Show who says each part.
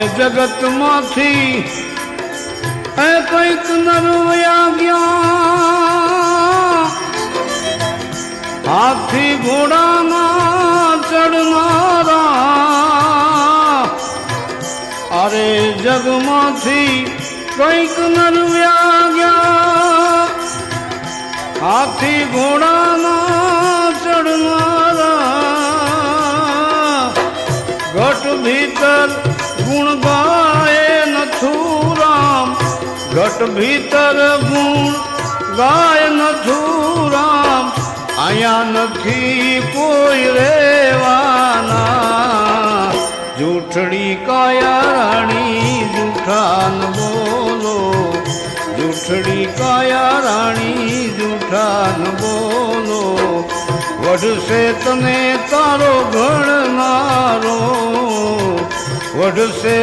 Speaker 1: जगत माथी कैक नरवया गया हाथी घोड़ा ना चढ़नारा अरे जग माथी कैक नरवया गया हाथी घोड़ा ना चढ़नारा घट भीतर गुण गाए नथुराम घट भीतर गुण गाय नथुराम आया नथी कोई रेवाना जूठड़ी काया रानी जूठा न बोलो जूठड़ी काया रानी जूठा न बोलो वढ से तने तारो घणनारो वढ से